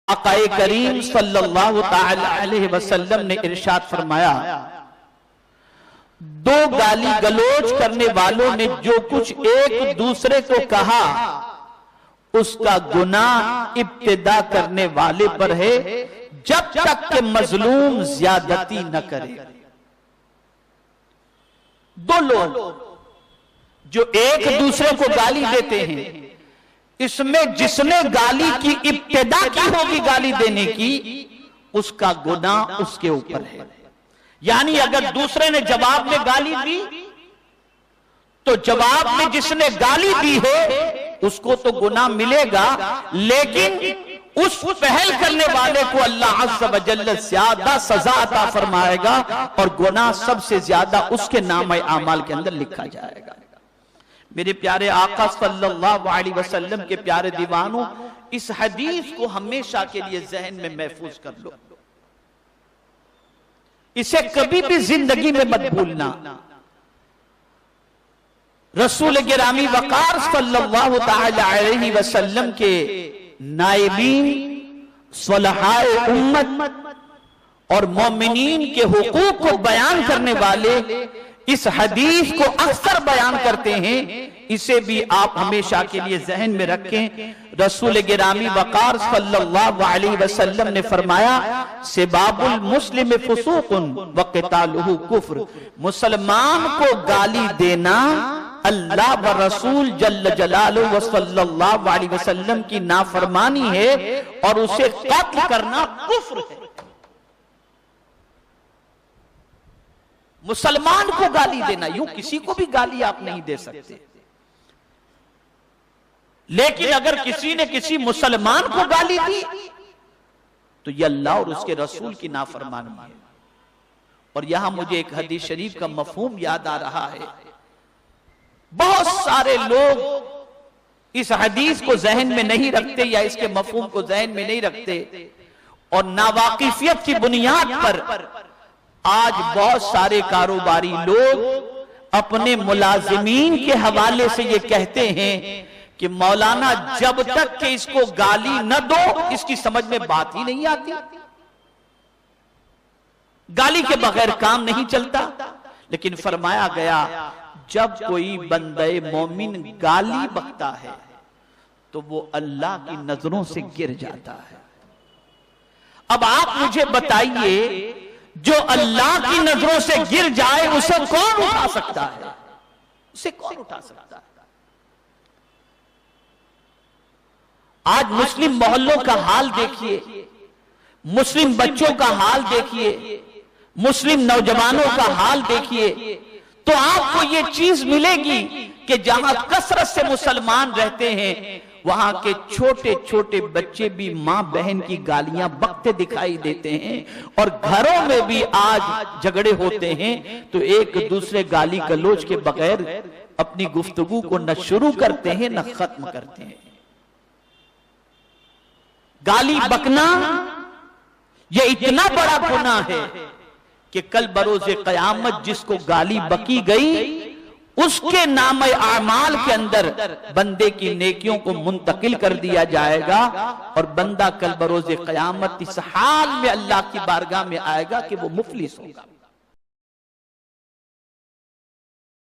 آقا کریم صلی اللہ تعالی علیہ وسلم نے ارشاد فرمایا، دو گالی گلوچ کرنے والوں نے جو کچھ ایک دوسرے کو کہا اس کا گناہ ابتدا کرنے والے پر ہے جب تک کہ مظلوم زیادتی نہ کرے۔ دو لوگ جو ایک دوسرے کو گالی دیتے ہیں، اس میں جس نے گالی کی ابتدا کی ہوگی گالی دینے کی، اس کا گناہ اس کے اوپر ہے۔ یعنی اگر دوسرے نے جواب میں گالی دی تو جواب میں جس نے گالی دی ہے اس کو تو گناہ ملے گا، لیکن اس پہل کرنے والے کو اللہ عز و جل زیادہ سزا عطا فرمائے گا اور گناہ سب سے زیادہ اس کے نام اعمال کے اندر لکھا جائے گا۔ میرے پیارے آقا صلی اللہ علیہ وسلم کے پیارے دیوانوں، اس حدیث کو ہمیشہ کے لیے ذہن میں محفوظ کر لو، اسے کبھی بھی زندگی میں مت بھولنا۔ رسول گرامی وقار صلی اللہ تعالی علیہ وسلم کے نائبین، صلحاء امت اور مومنین کے حقوق کو بیان کرنے والے اس حدیث کو اکثر بیان کرتے ہیں، اسے بھی آپ ہمیشہ کے لیے ذہن میں رکھیں۔ رسول گرامی وقار صلی اللہ علیہ وسلم نے فرمایا، سباب المسلم فسوق وقتالہ کفر، مسلمان کو گالی دینا اللہ و رسول جل جلالہ و صلی اللہ علیہ وسلم کی نافرمانی ہے اور اسے قتل کرنا کفر ہے۔ مسلمان کو گالی دینا، یوں کسی کو بھی گالی آپ نہیں دے سکتے، لیکن اگر کسی نے کسی مسلمان کو گالی دی تو یہ اللہ اور اس کے رسول کی نافرمانی ہے۔ اور یہاں مجھے ایک حدیث شریف کا مفہوم یاد آ رہا ہے۔ بہت سارے لوگ اس حدیث کو ذہن میں نہیں رکھتے یا اس کے مفہوم کو ذہن میں نہیں رکھتے، اور ناواقفیت کی بنیاد پر آج بہت سارے کاروباری لوگ اپنے ملازمین کے حوالے سے یہ کہتے ہیں کہ مولانا جب تک کہ اس کو گالی نہ دو اس کی سمجھ میں بات ہی نہیں آتی، گالی کے بغیر کام نہیں چلتا۔ لیکن فرمایا گیا جب کوئی بندے مومن گالی بکتا ہے تو وہ اللہ کی نظروں سے گر جاتا ہے۔ اب آپ مجھے بتائیے، جو اللہ کی نظروں سے گر جائے اسے کون اٹھا سکتا ہے؟ اسے کون اٹھا سکتا ہے؟ آج مسلم محلوں کا حال دیکھیے، مسلم بچوں کا حال دیکھیے، مسلم نوجوانوں کا حال دیکھیے، تو آپ کو یہ چیز ملے گی کہ جہاں کثرت سے مسلمان رہتے ہیں وہاں کے چھوٹے چھوٹے بچے بھی ماں بہن کی گالیاں بکتے دکھائی دیتے ہیں، اور گھروں میں بھی آج جھگڑے ہوتے ہیں تو ایک دوسرے گالی گلوچ کے بغیر اپنی گفتگو کو نہ شروع کرتے ہیں نہ ختم کرتے ہیں۔ گالی بکنا یہ اتنا بڑا گناہ ہے کہ کل بروز قیامت جس کو گالی بکی گئی اس کے نام اعمال کے اندر بندے کی نیکیوں کو منتقل کر دیا جائے گا، اور بندہ کل بروز قیامت اس حال میں اللہ کی بارگاہ میں آئے گا کہ وہ مفلس ہوگا۔